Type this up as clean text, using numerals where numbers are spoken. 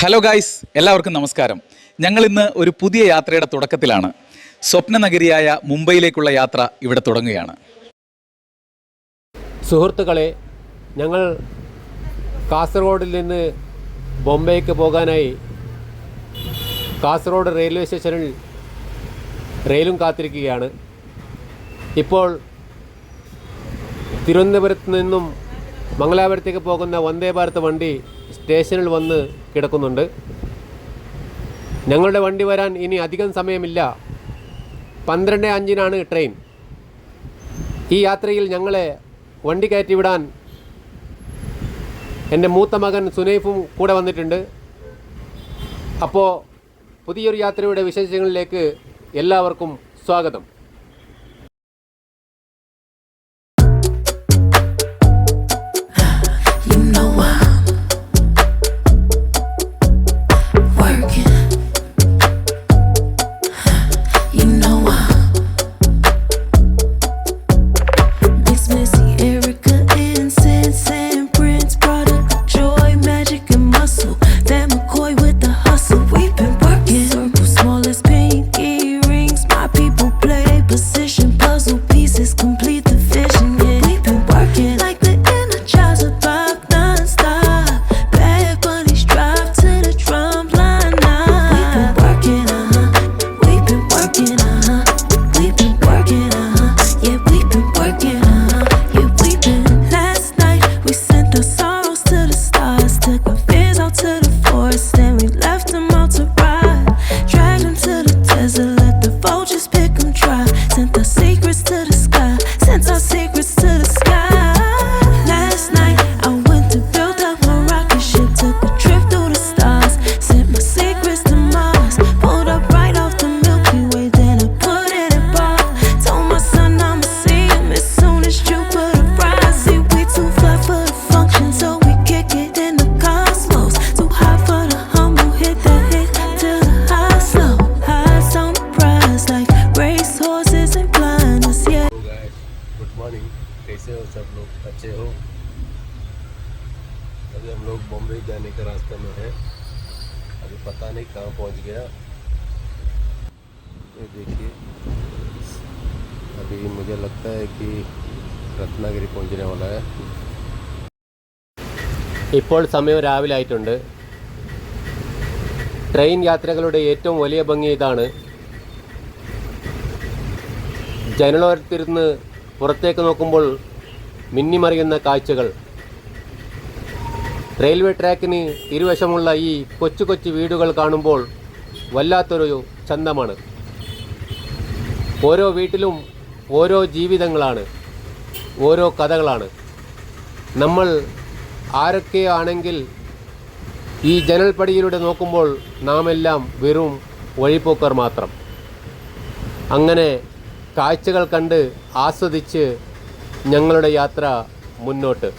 Hello guys, എല്ലാവർക്കും നമസ്കാരം. ഞങ്ങൾ ഇന്ന് ഒരു പുതിയ യാത്രയുടെ തുടക്കത്തിലാണ്. സ്വപ്ന നഗരിയായ മുംബൈയിലേക്കുള്ള യാത്ര ഇവിടെ തുടങ്ങുകയാണ്. സുഹൃത്തുക്കളെ, ഞങ്ങൾ കാസർഗോഡിൽ നിന്ന് ബോംബെക്ക് പോകാനായി കാസർഗോഡ് റെയിൽവേ സ്റ്റേഷനിൽ റെയിലും കാത്തിരിക്കുകയാണ്. ഇപ്പോൾ തിരുവനന്തപുരത്ത് നിന്നും മംഗലാപുരത്തേക്ക് പോകുന്ന വന്ദേ ഭാരത് വണ്ടി സ്റ്റേഷനിൽ വന്ന് കിടക്കുന്നുണ്ട്. ഞങ്ങളുടെ വണ്ടി വരാൻ ഇനി അധികം സമയമില്ല. 12:05 ട്രെയിൻ. ഈ യാത്രയിൽ ഞങ്ങളെ വണ്ടി കയറ്റി വിടാൻ എൻ്റെ മൂത്ത മകൻ സുനൈഫും കൂടെ വന്നിട്ടുണ്ട്. അപ്പോൾ പുതിയൊരു യാത്രയുടെ വിശേഷങ്ങളിലേക്ക് എല്ലാവർക്കും സ്വാഗതം. कैसे हो सब लोग? अच्छे हो? अभी हम लोग बॉम्बे जाने के रास्ते में हैं. अभी पता नहीं कहाँ पहुँच गया. ये देखिए, अभी मुझे लगता है कि रत्नागिरी पहुँचने वाला है. ഇപ്പോൾ സമയം രാവിലെ ആയിട്ടുണ്ട്. ട്രെയിൻ യാത്രകളുടെ ഏറ്റവും വലിയ ഭംഗി ഇതാണ്. ജനലോരത്തിരുന്ന് പുറത്തേക്ക് നോക്കുമ്പോൾ മിന്നിമറിയുന്ന കാഴ്ചകൾ. റെയിൽവേ ട്രാക്കിന് ഇരുവശമുള്ള ഈ കൊച്ചു കൊച്ചു വീടുകൾ കാണുമ്പോൾ വല്ലാത്തൊരു ചന്തമാണ്. ഓരോ വീട്ടിലും ഓരോ ജീവിതങ്ങളാണ്, ഓരോ കഥകളാണ്. നമ്മൾ ആരൊക്കെയാണെങ്കിൽ ഈ ജനൽപ്പടിയിലൂടെ നോക്കുമ്പോൾ നാം എല്ലാം വെറും വഴിപോക്കർ മാത്രം. അങ്ങനെ കാഴ്ചകൾ കണ്ട് ആസ്വദിച്ച് ഞങ്ങളുടെ യാത്ര മുന്നോട്ട്.